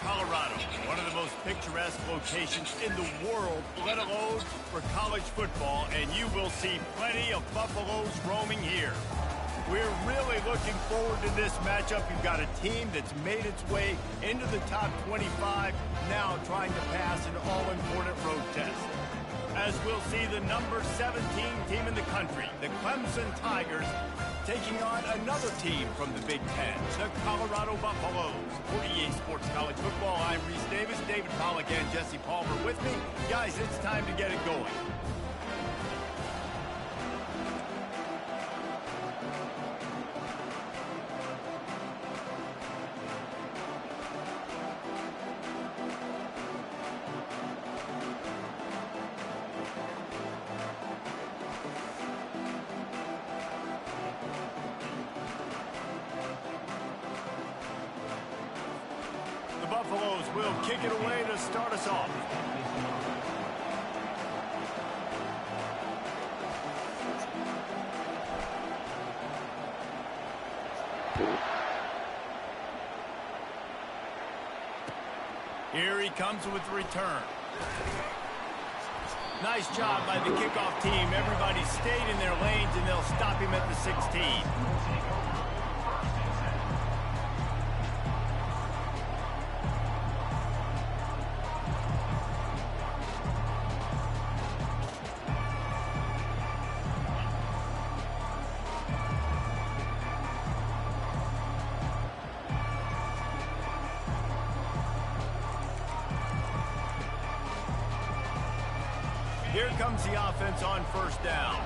Colorado, one of the most picturesque locations in the world, let alone for college football, and you will see plenty of Buffaloes roaming here. We're really looking forward to this matchup. You've got a team that's made its way into the top 25, now trying to pass an all-important road test. As we'll see the number 17 team in the country, the Clemson Tigers, taking on another team from the Big Ten, the Colorado Buffaloes. For EA Sports College Football, I'm Reese Davis, David Pollack, and Jesse Palmer with me. Guys, it's time to get it going. Buffaloes will kick it away to start us off. Here he comes with the return. Nice job by the kickoff team. Everybody stayed in their lanes, and they'll stop him at the 16. Here comes the offense on first down.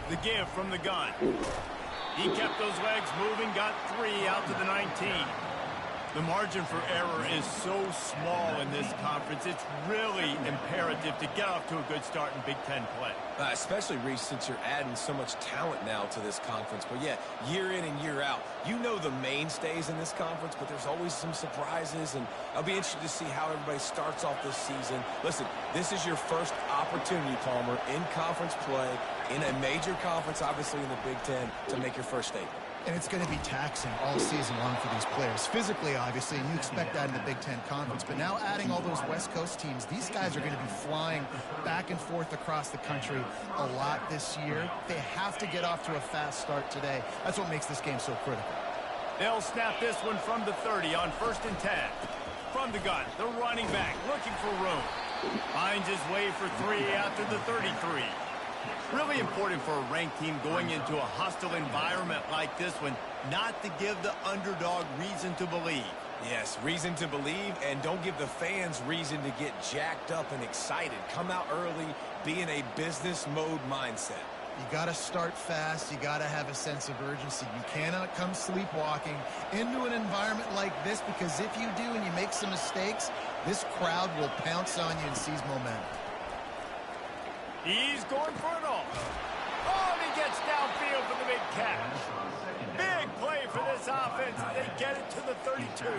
The give from the gun. He kept those legs moving, got 3 out to the 19. The margin for error is so small in this conference. It's really imperative to get off to a good start in Big Ten play. Especially, Reese, since you're adding so much talent now to this conference. But, yeah, year in and year out, you know the mainstays in this conference, but there's always some surprises, and I'll be interested to see how everybody starts off this season. Listen, this is your first opportunity, Palmer, in conference play, in a major conference, obviously in the Big Ten, to make your first statement. And it's going to be taxing all season long for these players. Physically, obviously, and you expect that in the Big Ten Conference. But now adding all those West Coast teams, these guys are going to be flying back and forth across the country a lot this year. They have to get off to a fast start today. That's what makes this game so critical. They'll snap this one from the 30 on 1st and 10. From the gun, the running back looking for room. Finds his way for 3 after the 33. Really important for a ranked team going into a hostile environment like this one, not to give the underdog reason to believe. Yes, reason to believe, and don't give the fans reason to get jacked up and excited. Come out early, be in a business mode mindset. You got to start fast. You got to have a sense of urgency. You cannot come sleepwalking into an environment like this, because if you do and you make some mistakes, this crowd will pounce on you and seize momentum. He's going for it all. Oh, and he gets downfield for the big catch. Big play for this offense. They get it to the 32.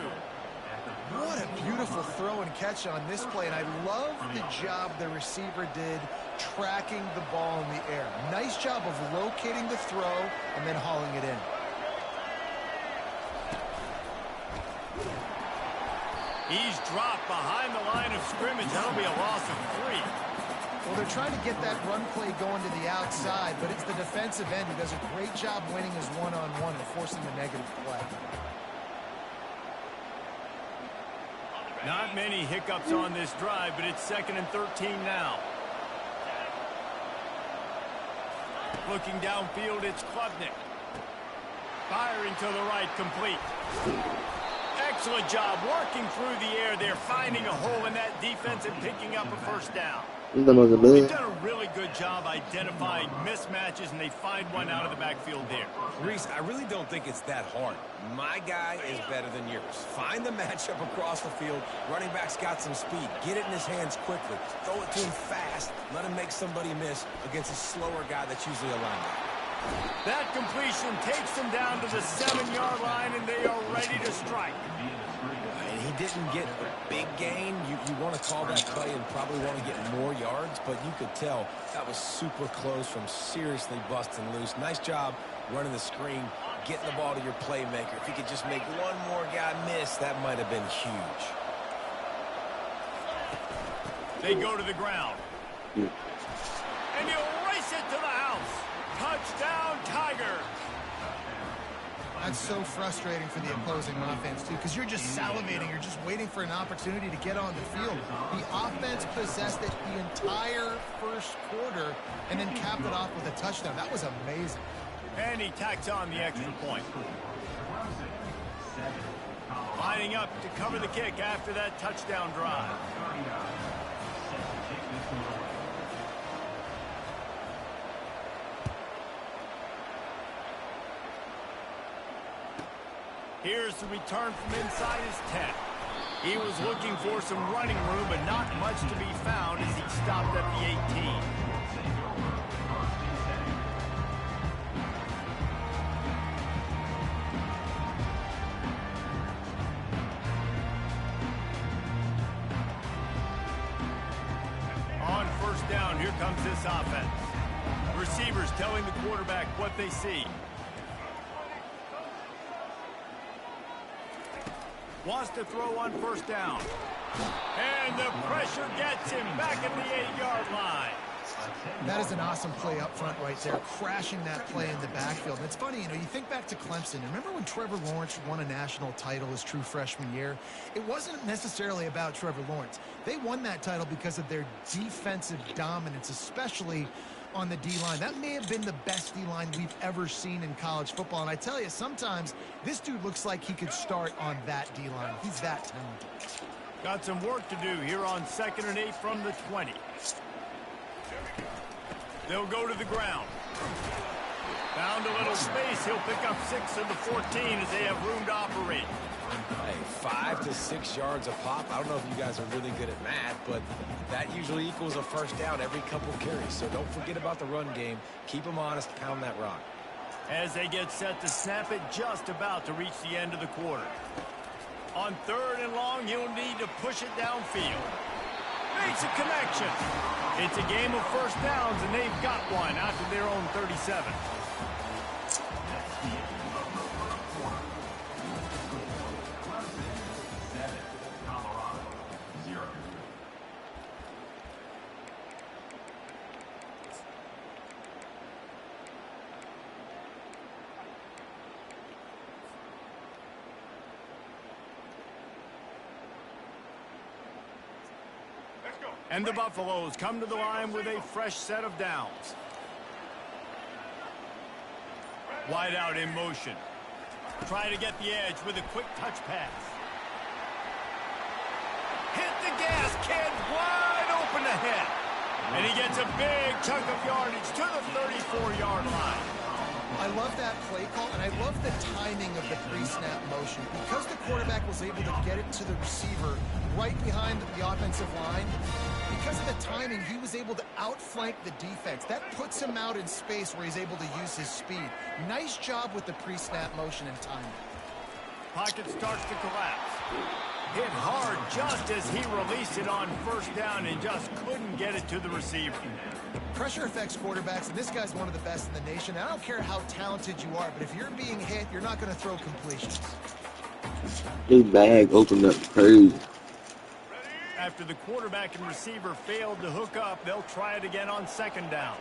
What a beautiful throw and catch on this play. And I love the job the receiver did tracking the ball in the air. Nice job of locating the throw and then hauling it in. He's dropped behind the line of scrimmage. That'll be a loss of 3. Well, they're trying to get that run play going to the outside, but it's the defensive end who does a great job winning his one-on-one and forcing the negative play. Not many hiccups on this drive, but it's 2nd and 13 now. Looking downfield, it's Klubnik. Firing to the right, complete. Excellent job working through the air there, finding a hole in that defense and picking up a first down. They've done a really good job identifying mismatches, and they find one out of the backfield there. Reese, I really don't think it's that hard. My guy is better than yours. Find the matchup across the field. Running back's got some speed. Get it in his hands quickly. Throw it to him fast. Let him make somebody miss against a slower guy that's usually a linebacker. That completion takes them down to the 7-yard line, and they are ready to strike. And he didn't get a big gain. You want to call that play and probably want to get more yards, but you could tell that was super close from seriously busting loose. Nice job running the screen getting the ball to your playmaker. If he could just make one more guy miss, that might have been huge. They go to the ground. And he'll race it to the house. Touchdown, Tiger. That's so frustrating for the opposing offense, too, because you're just salivating. You're just waiting for an opportunity to get on the field. The offense possessed it the entire first quarter and then capped it off with a touchdown. That was amazing. And he tacks on the extra point. Lining up to cover the kick after that touchdown drive. Here's the return from inside his 10. He was looking for some running room, but not much to be found as he stopped at the 18. On first down, here comes this offense. Receivers telling the quarterback what they see. Wants to throw on first down. And the pressure gets him back at the 8-yard line. That is an awesome play up front right there, crashing that play in the backfield. And it's funny, you know, you think back to Clemson. Remember when Trevor Lawrence won a national title his true freshman year? It wasn't necessarily about Trevor Lawrence. They won that title because of their defensive dominance, especially on the D-line. That may have been the best D-line we've ever seen in college football. And I tell you, sometimes this dude looks like he could start on that D-line. He's that talented. Got some work to do here on 2nd and 8 from the 20. They'll go to the ground. Found a little space. He'll pick up 6 of the 14 as they have room to operate. Hey, 5 to 6 yards a pop. I don't know if you guys are really good at math, but that usually equals a first down every couple carries. So don't forget about the run game. Keep them honest. Pound that rock. As they get set to snap it, just about to reach the end of the quarter. On 3rd and long, he'll need to push it downfield. Makes a connection. It's a game of first downs, and they've got one out to their own 37. And the Buffaloes come to the line with a fresh set of downs. Wide out in motion. Try to get the edge with a quick touch pass. Hit the gas, kid, wide open ahead. And he gets a big chunk of yardage to the 34-yard line. I love that play call, and I love the timing of the pre-snap motion. Because the quarterback was able to get it to the receiver right behind the offensive line, because of the timing, he was able to outflank the defense. That puts him out in space where he's able to use his speed. Nice job with the pre-snap motion and timing. Pocket starts to collapse. Hit hard just as he released it on first down and just couldn't get it to the receiver. Pressure affects quarterbacks, and this guy's one of the best in the nation. I don't care how talented you are, but if you're being hit, you're not going to throw completions. His bag opened up crazy. After the quarterback and receiver failed to hook up, they'll try it again on 2nd down.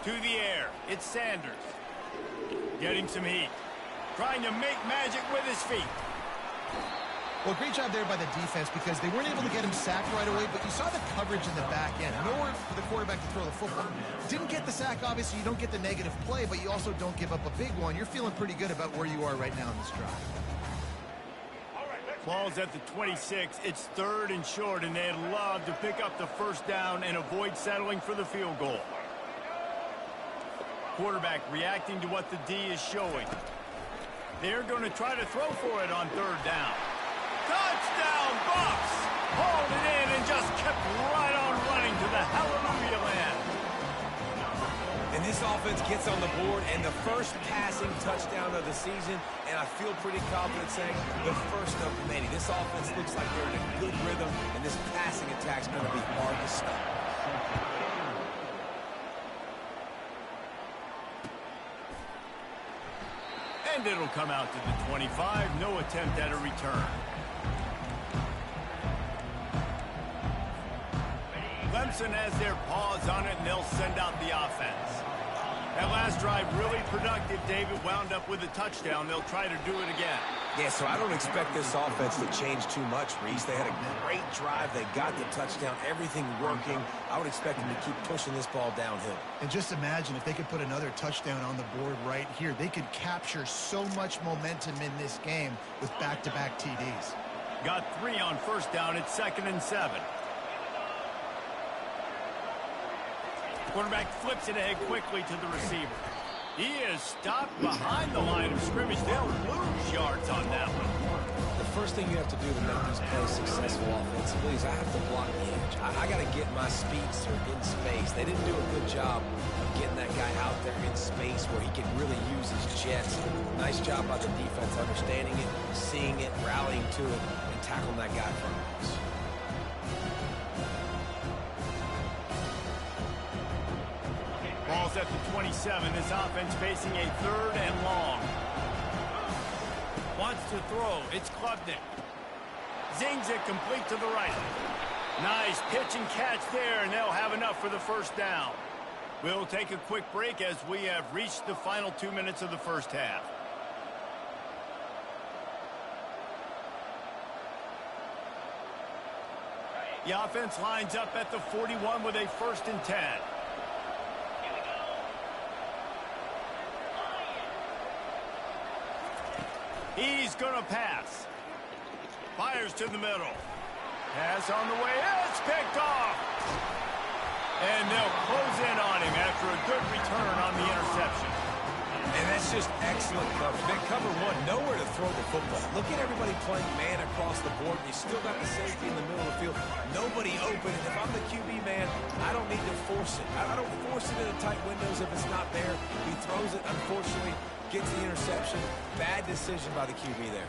To the air, it's Sanders. Getting some heat. Trying to make magic with his feet. Well, great job there by the defense because they weren't able to get him sacked right away, but you saw the coverage in the back end. Nowhere for the quarterback to throw the football. Didn't get the sack, obviously. You don't get the negative play, but you also don't give up a big one. You're feeling pretty good about where you are right now in this drive. Ball's at the 26. It's 3rd and short, and they'd love to pick up the first down and avoid settling for the field goal. Quarterback reacting to what the D is showing. They're going to try to throw for it on 3rd down. Touchdown, Bucks! Hauled it in and just kept right on running to the hallelujah land. And this offense gets on the board, and the first passing touchdown of the season, and I feel pretty confident saying the first of many. This offense looks like they're in a good rhythm, and this passing attack's going to be hard to stop. And it'll come out to the 25. No attempt at a return. Clemson has their paws on it, and they'll send out the offense. That last drive really productive. David wound up with a touchdown. They'll try to do it again. Yeah, so I don't expect this offense to change too much, Reese. They had a great drive. They got the touchdown. Everything working. I would expect them to keep pushing this ball downhill. And just imagine if they could put another touchdown on the board right here. They could capture so much momentum in this game with back-to-back TDs. Got 3 on first down. It's 2nd and 7. Quarterback flips it ahead quickly to the receiver. He is stopped behind the line of scrimmage. They'll lose yards on that one. The first thing you have to do to make these plays successful offensively is I have to block the edge. I got to get my speedster in space. They didn't do a good job of getting that guy out there in space where he can really use his jets. Nice job by the defense understanding it, seeing it, rallying to it, and tackling that guy from us. Ball's at the 27. This offense facing a 3rd and long. Wants to throw. It's Klubnik. Zings it complete to the right. Nice pitch and catch there, and they'll have enough for the first down. We'll take a quick break as we have reached the final 2 minutes of the first half. The offense lines up at the 41 with a 1st and 10. He's going to pass. Fires to the middle. Pass on the way. It's picked off. And they'll close in on him after a good return on the interception. And that's just excellent coverage. Big cover 1, nowhere to throw the football. Look at everybody playing man across the board. You still got the safety in the middle of the field. Nobody open. And if I'm the QB man, I don't need to force it. I don't force it into tight windows if it's not there. He throws it, unfortunately, gets the interception. Bad decision by the QB there.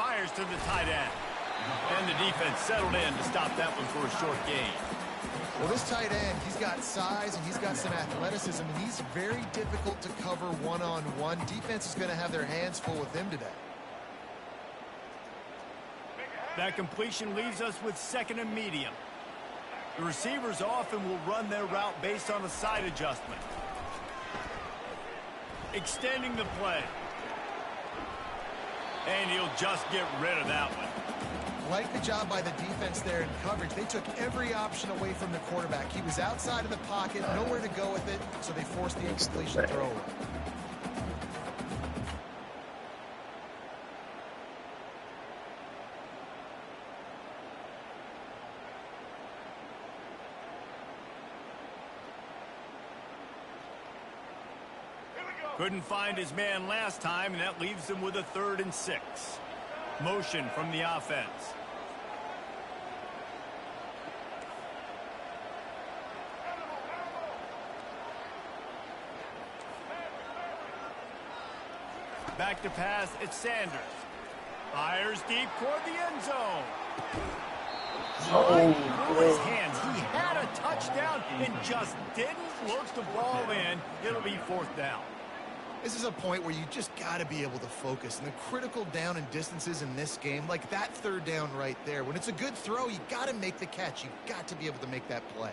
Fires to the tight end. And the defense settled in to stop that one for a short gain. Well, this tight end, he's got size and he's got some athleticism, and he's very difficult to cover one-on-one. Defense is going to have their hands full with him today. That completion leaves us with 2nd and medium. The receivers often will run their route based on a side adjustment. Extending the play. And he'll just get rid of that one. Like the job by the defense there in coverage. They took every option away from the quarterback. He was outside of the pocket, nowhere to go with it, so they forced the incompletion throw. Couldn't find his man last time, and that leaves him with a 3rd and 6. Motion from the offense. Back to pass, it's Sanders. Fires deep toward the end zone. Right through his hands. He had a touchdown and just didn't look the ball in. It'll be 4th down. This is a point where you just got to be able to focus. And the critical down and distances in this game, like that 3rd down right there, when it's a good throw, you got to make the catch. You've got to be able to make that play.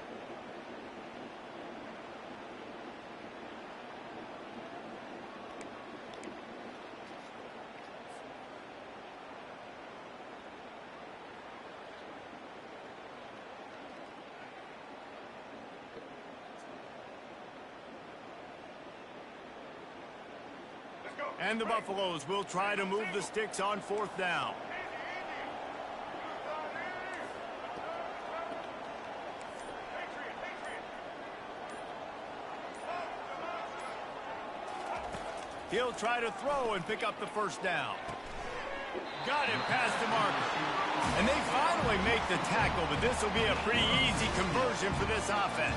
And the Buffaloes will try to move the sticks on 4th down. He'll try to throw and pick up the 1st down. Got him past the marker. And they finally make the tackle, but this will be a pretty easy conversion for this offense.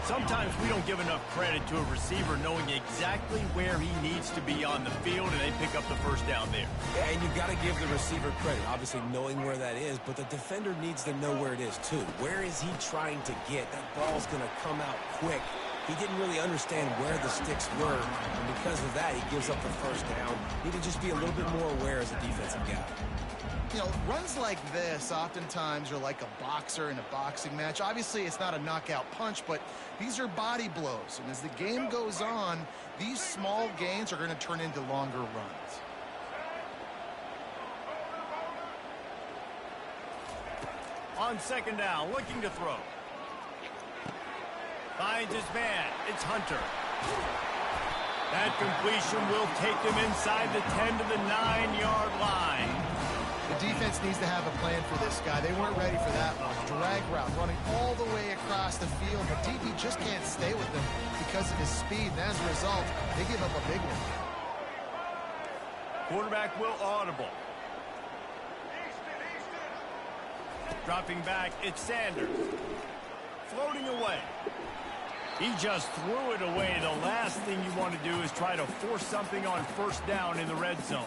Sometimes we don't give enough credit to a receiver knowing exactly where he needs to be on the field, and they pick up the 1st down there. Yeah, and you've got to give the receiver credit, obviously knowing where that is, but the defender needs to know where it is too. Where is he trying to get? That ball's going to come out quick, He didn't really understand where the sticks were, and because of that, he gives up the first down. He need to just be a little bit more aware as a defensive guy. You know, runs like this oftentimes are like a boxer in a boxing match. Obviously, it's not a knockout punch, but these are body blows. And as the game goes on, these small gains are going to turn into longer runs. On second down, looking to throw. Finds his man. It's Hunter. That completion will take them inside the 10 to the 9-yard line. The defense needs to have a plan for this guy. They weren't ready for that one. Drag route running all the way across the field. The DB just can't stay with them because of his speed. And as a result, they give up a big one. Quarterback will audible. Dropping back, it's Sanders. Floating away. He just threw it away. The last thing you want to do is try to force something on first down in the red zone.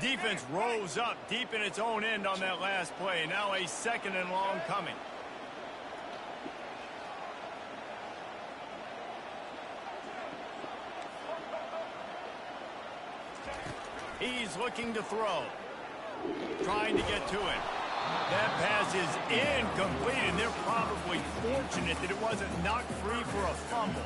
Defense rose up deep in its own end on that last play. Now a second and long coming. He's looking to throw. Trying to get to it. That pass is incomplete, and they're probably fortunate that it wasn't knocked free for a fumble.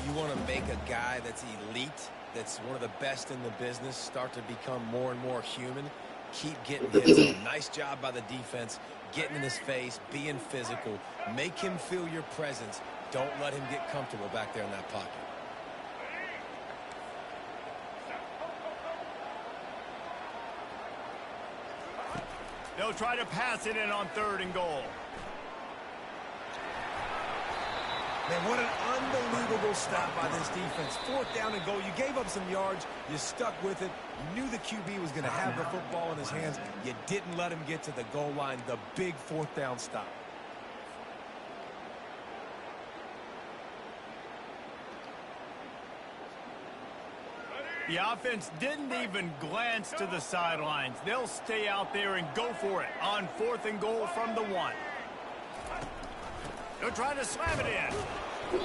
You want to make a guy that's elite, that's one of the best in the business, start to become more and more human. Keep getting hits. Nice job by the defense, getting in his face, being physical. Make him feel your presence. Don't let him get comfortable back there in that pocket. They'll try to pass it in on third and goal. Man, what an unbelievable stop by this defense. Fourth down and goal. You gave up some yards. You stuck with it. You knew the QB was going to have the football in his hands. You didn't let him get to the goal line. The big fourth down stop. The offense didn't even glance to the sidelines. They'll stay out there and go for it on fourth and goal from the 1. They'll try to slam it in.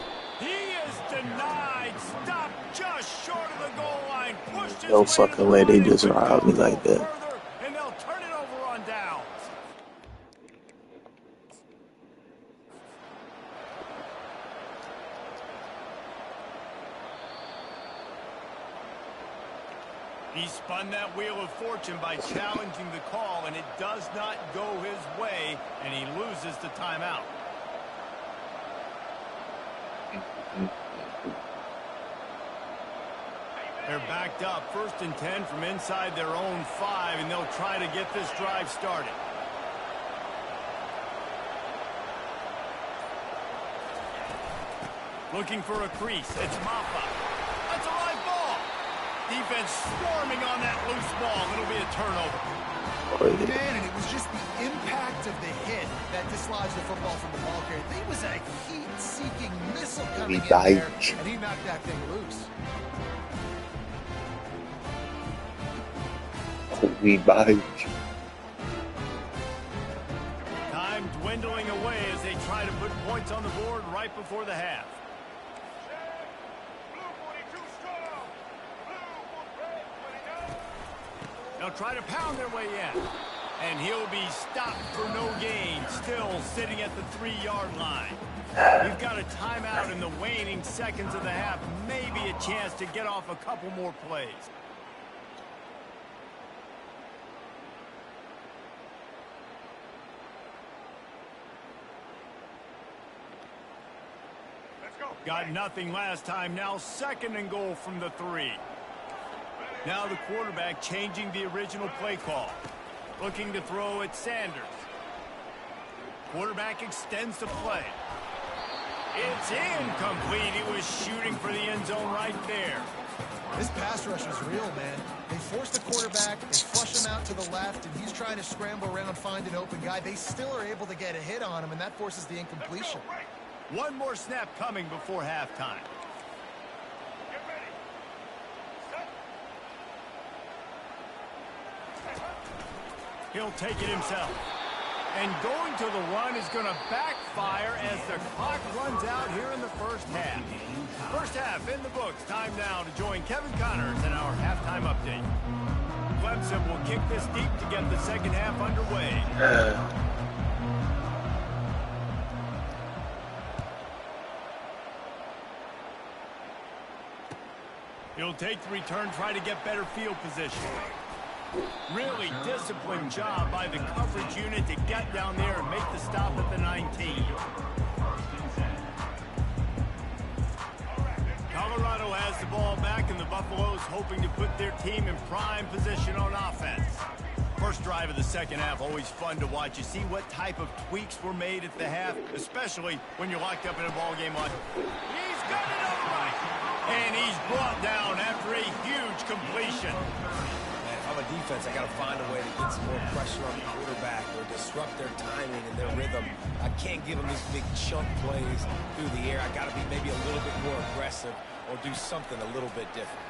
He is denied. Stop just short of the goal line. Pushed his No fucking way they just robbed me like that. And they'll turn it over on downs. He spun that wheel of fortune by challenging the call, and it does not go his way, and he loses the timeout. They're backed up, 1st and 10 from inside their own 5, and they'll try to get this drive started. Looking for a crease. It's Maffa. That's a live ball. Defense swarming on that loose ball. It'll be a turnover. Man, and it was just the impact of the hit that dislodged the football from the ball carrier. There was a heat-seeking missile coming in there, and he knocked that thing loose. We buy. Time dwindling away as they try to put points on the board right before the half. They'll try to pound their way in. And he'll be stopped for no gain, still sitting at the 3-yard line. We've got a timeout in the waning seconds of the half. Maybe a chance to get off a couple more plays. Got nothing last time. Now 2nd and goal from the 3. Now the quarterback changing the original play call. Looking to throw at Sanders. Quarterback extends the play. It's incomplete. He was shooting for the end zone right there. This pass rush is real, man. They force the quarterback, they flush him out to the left, and he's trying to scramble around, find an open guy. They still are able to get a hit on him, and that forces the incompletion. One more snap coming before halftime. He'll take it himself. And going to the run is going to backfire as the clock runs out here in the first half. First half in the books. Time now to join Kevin Connors in our halftime update. Clemson will kick this deep to get the second half underway. He'll take the return, try to get better field position. Really disciplined job by the coverage unit to get down there and make the stop at the 19. Colorado has the ball back, and the Buffaloes hoping to put their team in prime position on offense. First drive of the second half, always fun to watch. You see what type of tweaks were made at the half, especially when you're locked up in a ball game like. He's got it all right. And he's brought down after a huge completion. On a defense, I got to find a way to get some more pressure on the quarterback or disrupt their timing and their rhythm. I can't give them these big chunk plays through the air. I got to be maybe a little bit more aggressive or do something a little bit different.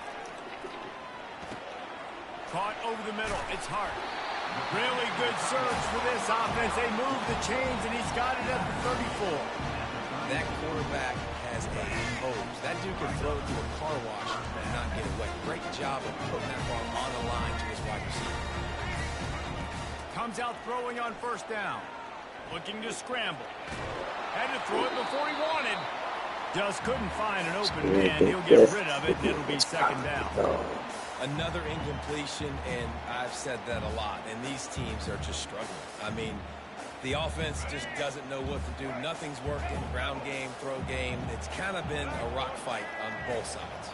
Caught over the middle. It's Hart. Really good surge for this offense. They move the chains, and he's got it at the 34. That quarterback has a hose. That dude can throw it through a car wash and not get it wet. Great job of putting that ball on the line to his wide receiver. Comes out throwing on first down. Looking to scramble. Had to throw it before he wanted. Just couldn't find an open man. He'll get rid of it, and it'll be second down. Another incompletion, and I've said that a lot, and these teams are just struggling. I mean, the offense just doesn't know what to do. Nothing's working. Ground game, throw game. It's kind of been a rock fight on both sides.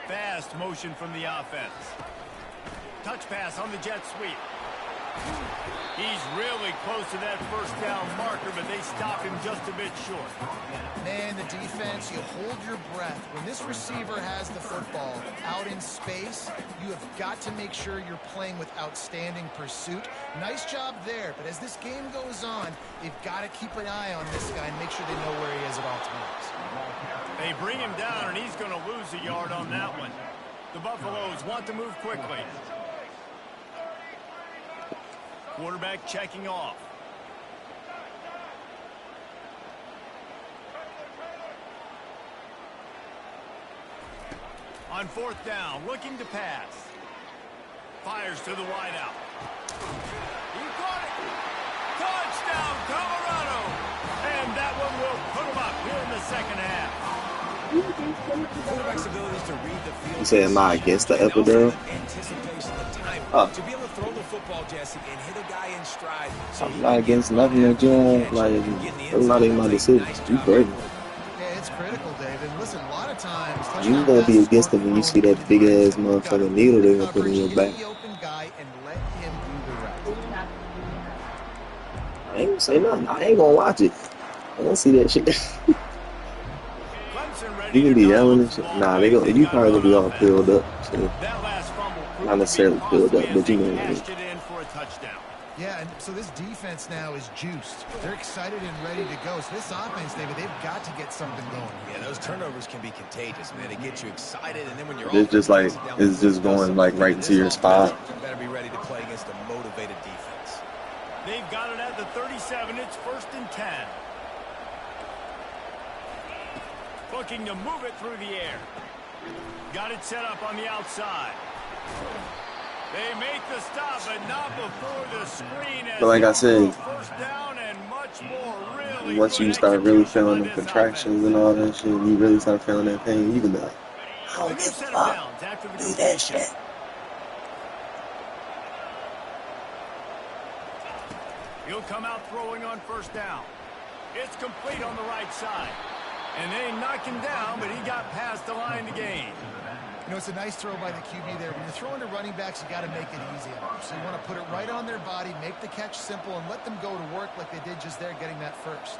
Fast motion from the offense. Touch pass on the jet sweep. He's really close to that first down marker, but they stop him just a bit short. Man, the defense, you hold your breath. When this receiver has the football out in space, you have got to make sure you're playing with outstanding pursuit. Nice job there, but as this game goes on, they've got to keep an eye on this guy and make sure they know where he is at all times. They bring him down, and he's going to lose a yard on that one. The Buffaloes want to move quickly. Quarterback checking off. On fourth down, looking to pass. Fires to the wideout. He caught it. Touchdown, Colorado. And that one will put him up here in the second half. Quarterback's abilities to read the field. You say, am I against the epidural? Anticipation, the time to be able to throw the football, Jesse, and hit a guy in stride. So I'm not against nothing that you're doing. Like, it's not even my decision. You crazy. Yeah, it's critical, David. Listen, a lot of times You gonna be against them when you see that big ass motherfucking needle they're gonna put in your back. Open guy and let him do the rest. I ain't gonna say nothing. I ain't gonna watch it. I don't see that shit. You can be yelling and shit. Nah, you probably gonna be all filled up. So. Not necessarily filled up, but you know what I mean. Yeah, and so this defense now is juiced. They're excited and ready to go. So this offense, David, they've got to get something going. Yeah, those turnovers can be contagious, man. It gets you excited, and then when you're it's just like it's just going like right into your spot. You better be ready to play against a motivated defense. They've got it at the 37. It's 1st and 10. Looking to move it through the air. Got it set up on the outside. They make the stop, but not before the screen. But like I said, First down and much more. Really once you start really feeling the contractions and all that shit, you really start feeling that pain, you can be like, I don't give a fuck. Do that shit. He'll come out throwing on first down. It's complete on the right side. And they knock him down, but he got past the line to gain. You know, it's a nice throw by the QB there. When you're throwing to running backs, you got to make it easy on them. So you want to put it right on their body, make the catch simple, and let them go to work like they did just there, getting that first.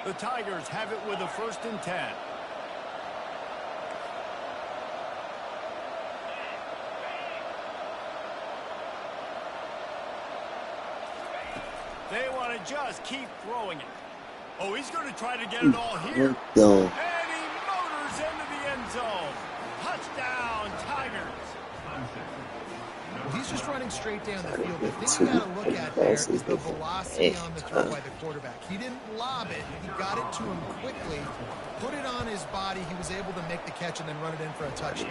The Tigers have it with a 1st and 10. They want to just keep throwing it. Oh, he's going to try to get it all here. And he motors into the end zone. Touchdown, Tigers. Well, he's just running straight down the field. The thing you got to look at there is the velocity on the throw by the quarterback. He didn't lob it. He got it to him quickly, put it on his body. He was able to make the catch and then run it in for a touchdown.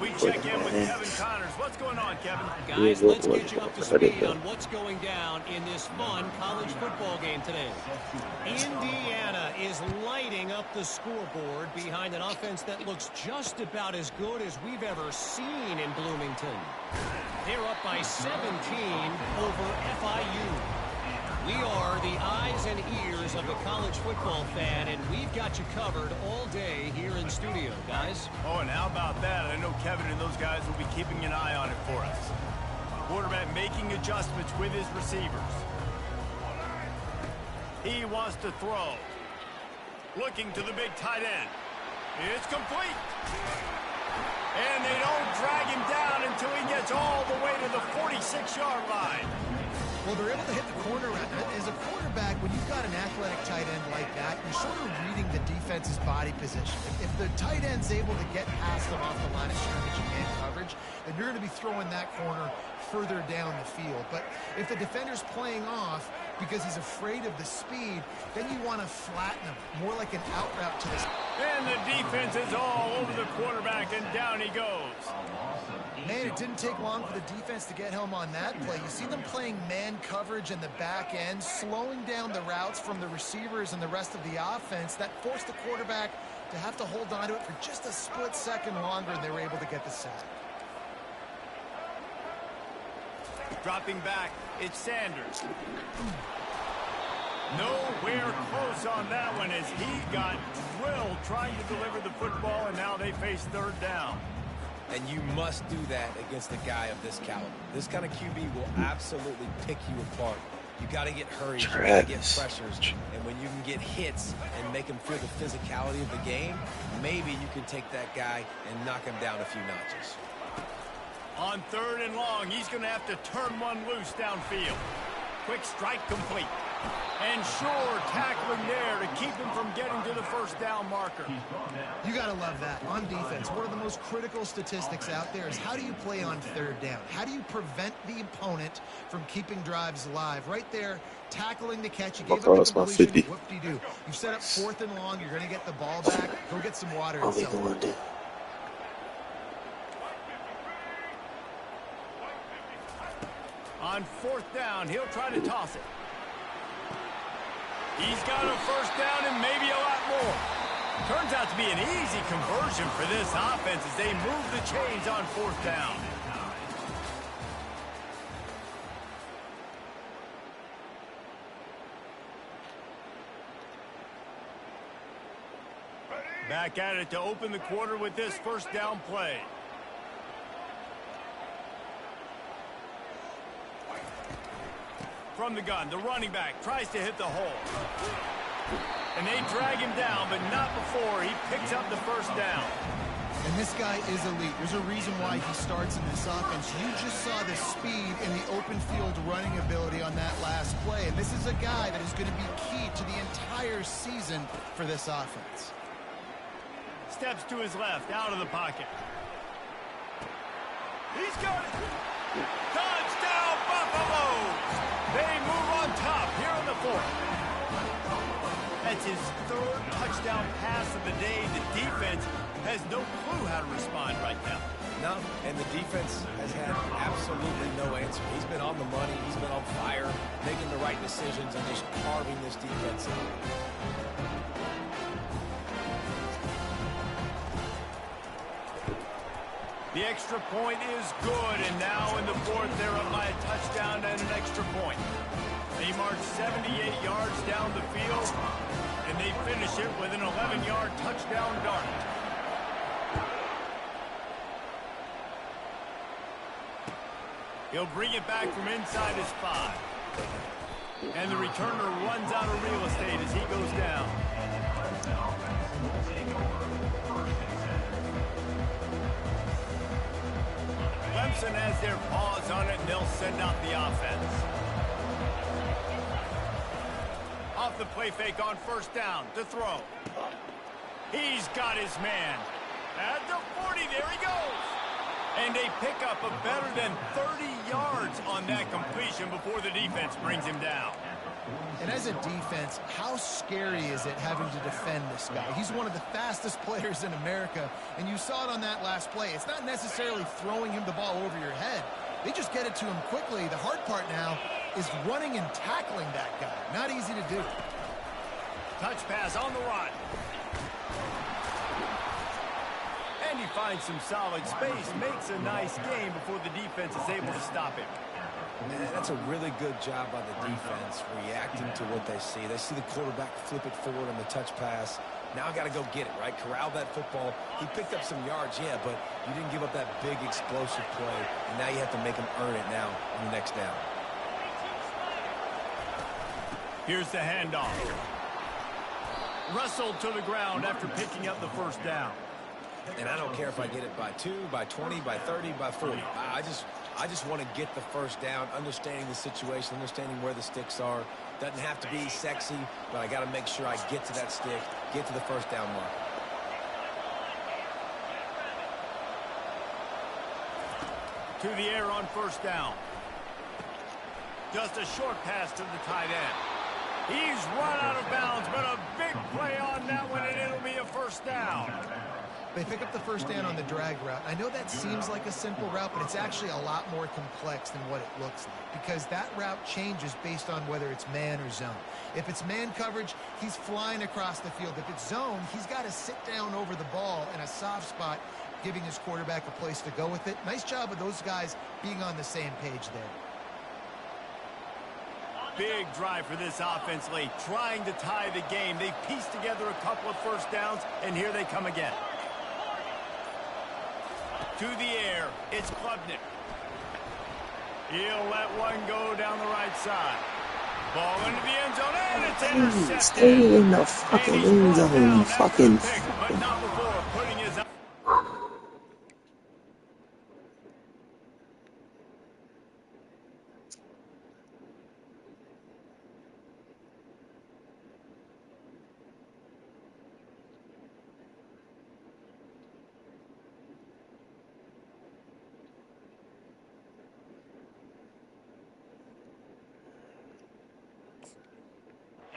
We check in with Kevin Connors. What's going on, Kevin? Guys, let's get you up to speed on what's going down in this fun college football game today. Indiana is lighting up the scoreboard behind an offense that looks just about as good as we've ever seen in Bloomington. They're up by 17 over FIU. We are the eyes and ears of the college football fan, and we've got you covered all day here in studio, guys. Oh, and how about that? I know Kevin and those guys will be keeping an eye on it for us. Quarterback making adjustments with his receivers. He wants to throw. Looking to the big tight end. It's complete. And they don't drag him down until he gets all the way to the 46-yard line. Well, they're able to hit the corner. As a quarterback, when you've got an athletic tight end like that, you're sort of reading the defense's body position. If the tight end's able to get past them off the line of scrimmage and man coverage, then you're going to be throwing that corner further down the field. But if the defender's playing off because he's afraid of the speed, then you want to flatten him, more like an out route to this. And the defense is all over the quarterback, and down he goes. Man, it didn't take long for the defense to get home on that play. You see them playing man coverage in the back end, slowing down the routes from the receivers and the rest of the offense. That forced the quarterback to have to hold on to it for just a split second longer, and they were able to get the sack. Dropping back, it's Sanders. Nowhere close on that one as he got drilled trying to deliver the football, and now they face third down. And you must do that against a guy of this caliber. This kind of QB will absolutely pick you apart. You got to get hurries, you got to get pressures, and when you can get hits and make him feel the physicality of the game, maybe you can take that guy and knock him down a few notches. On third and long, he's going to have to turn one loose downfield. Quick strike complete. And sure tackling there to keep him from getting to the first down marker. You got to love that. On defense, one of the most critical statistics out there is how do you play on third down? How do you prevent the opponent from keeping drives alive? Right there, tackling the catch. You gave up the completion. Whoop-de-doo. You set up fourth and long. You're going to get the ball back. Go get some water and celebrate. On fourth down, he'll try to toss it. He's got a first down and maybe a lot more. Turns out to be an easy conversion for this offense as they move the chains on fourth down. Back at it to open the quarter with this first down play. From the gun, the running back tries to hit the hole. And they drag him down, but not before he picks up the first down. And this guy is elite. There's a reason why he starts in this offense. You just saw the speed and the open field running ability on that last play. And this is a guy that is going to be key to the entire season for this offense. Steps to his left, out of the pocket. He's got it. Touchdown, Buffaloes! They move on top here in the fourth. That's his third touchdown pass of the day. The defense has no clue how to respond right now. No, and the defense has had absolutely no answer. He's been on the money. He's been on fire, making the right decisions and just carving this defense in. The extra point is good, and now in the fourth, they're up by a touchdown and an extra point. They march 78 yards down the field, and they finish it with an 11-yard touchdown dart. He'll bring it back from inside his 5. And the returner runs out of real estate as he goes down. Clemson has their paws on it, and they'll send out the offense. Off the play fake on first down to throw. He's got his man. At the 40, they're And they pick up a better than 30 yards on that completion before the defense brings him down. And as a defense, how scary is it having to defend this guy? He's one of the fastest players in America, and you saw it on that last play. It's not necessarily throwing him the ball over your head. They just get it to him quickly. The hard part now is running and tackling that guy. Not easy to do. Touch pass on the run. And he finds some solid space, makes a nice game before the defense is able to stop him. And that's a really good job by the defense, reacting to what they see. They see the quarterback flip it forward on the touch pass. Now I got to go get it, right? Corral that football. He picked up some yards, yeah, but you didn't give up that big explosive play. And now you have to make him earn it now on the next down. Here's the handoff. Wrestled to the ground after picking up the first down. And I don't care if I get it by 2, by 20, by 30, by 40. I just want to get the first down, understanding the situation, understanding where the sticks are. Doesn't have to be sexy, but I got to make sure I get to that stick, get to the first down mark. To the air on first down. Just a short pass to the tight end. He's run out of bounds, but a big play on that one, and it'll be a first down. They pick up the first down on the drag route. I know that seems like a simple route, but it's actually a lot more complex than what it looks like, because that route changes based on whether it's man or zone. If it's man coverage, he's flying across the field. If it's zone, he's got to sit down over the ball in a soft spot, giving his quarterback a place to go with it. Nice job of those guys being on the same page there. Big drive for this offense late, trying to tie the game. They pieced together a couple of first downs, and here they come again. To the air, it's Klubnik. He'll let one go down the right side. Ball into the end zone, and it's intercepted. Stay in the fucking end zone, you fucking... But not before putting his...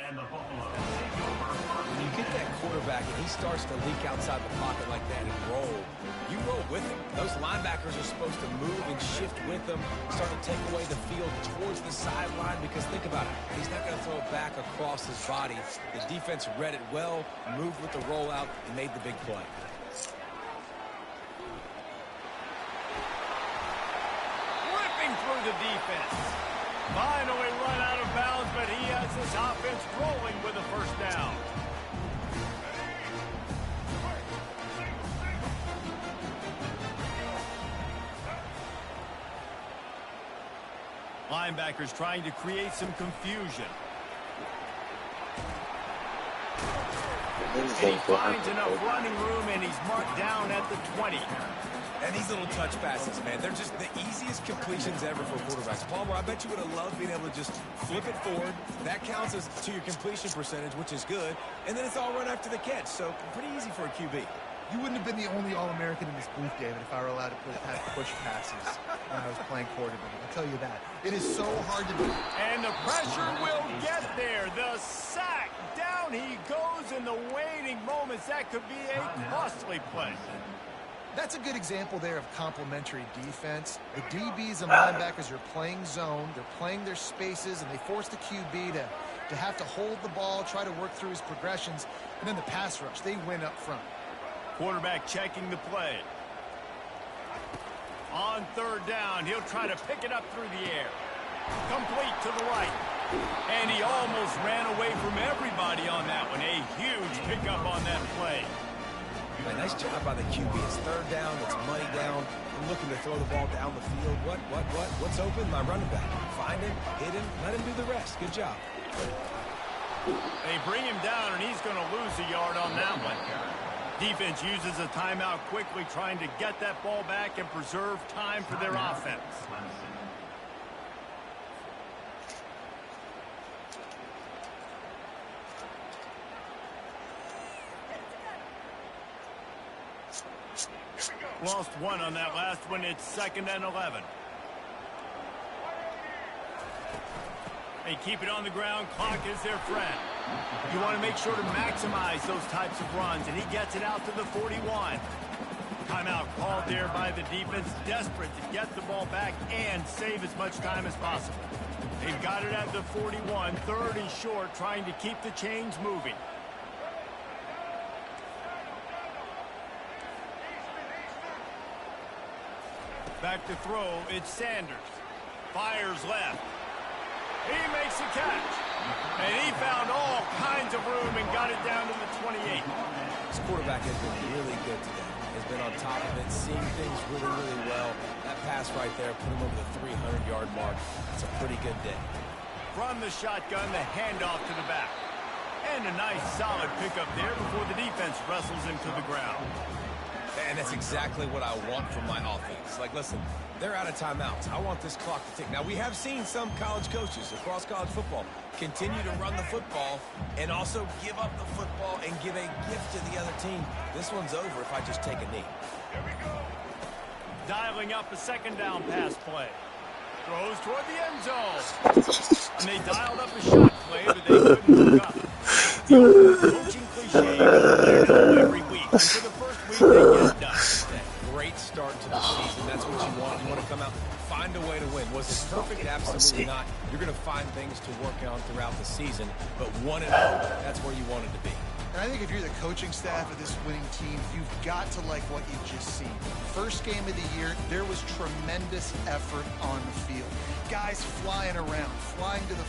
When you get that quarterback and he starts to leak outside the pocket like that and roll, you roll with him. Those linebackers are supposed to move and shift with him, start to take away the field towards the sideline, because think about it. He's not going to throw it back across his body. The defense read it well, moved with the rollout, and made the big play. Ripping through the defense. Finally run out of bounds, but he has this offense rolling with a first down. Linebackers trying to create some confusion. And he finds enough running room, and he's marked down at the 20. And these little touch passes, man, they're just the easiest completions ever for quarterbacks. Palmer, I bet you would have loved being able to just flip it forward. That counts as to your completion percentage, which is good. And then it's all run after the catch, so pretty easy for a QB. You wouldn't have been the only All-American in this booth, David, if I were allowed to push passes when I was playing quarterback. I'll tell you that. It is so hard to do. And the pressure will get there. The sack. Down he goes in the waiting moments. That could be a costly play. That's a good example there of complementary defense. The DBs and linebackers are playing zone. They're playing their spaces, and they force the QB to have to hold the ball, try to work through his progressions. And then the pass rush, they win up front. Quarterback checking the play. On third down, he'll try to pick it up through the air. Complete to the right. And he almost ran away from everybody on that one. A huge pickup on that play. Nice job by the QB. It's third down. It's money down. I'm looking to throw the ball down the field. What's open? My running back. Find him, hit him, let him do the rest. Good job. They bring him down, and he's going to lose a yard on that one. Defense uses a timeout quickly, trying to get that ball back and preserve time for their offense. Here we go. Lost one on that last one. It's 2nd and 11. They keep it on the ground. Clock is their friend. You want to make sure to maximize those types of runs, and he gets it out to the 41. Timeout called there by the defense, desperate to get the ball back and save as much time as possible. They've got it at the 41, 30 short, trying to keep the chains moving. Back to throw, it's Sanders. Fires left. He makes a catch. And he found all kinds of room and got it down to the 28. This quarterback has been really good today. Has been on top of it, seeing things really, really well. That pass right there put him over the 300-yard mark. That's a pretty good day. From the shotgun, the handoff to the back. And a nice solid pickup there before the defense wrestles him to the ground. And that's exactly what I want from my offense. Like, listen, they're out of timeouts. I want this clock to tick. Now, we have seen some college coaches across college football continue to run the football and also give up the football and give a gift to the other team. This one's over if I just take a knee. Here we go. Dialing up a 2nd down pass play. Throws toward the end zone. And they dialed up a shot play, but they couldn't hook up. The old coaching cliche is every week. And for the first week, they get it done. Great start to the season. That's what you want. You want to come out, find a way to win. Was it perfect? Absolutely not. You're going to find things to work on throughout the season, but 1-0, that's where you wanted to be. And I think if you're the coaching staff of this winning team, you've got to like what you've just seen. First game of the year, there was tremendous effort on the field. Guys flying around, flying to the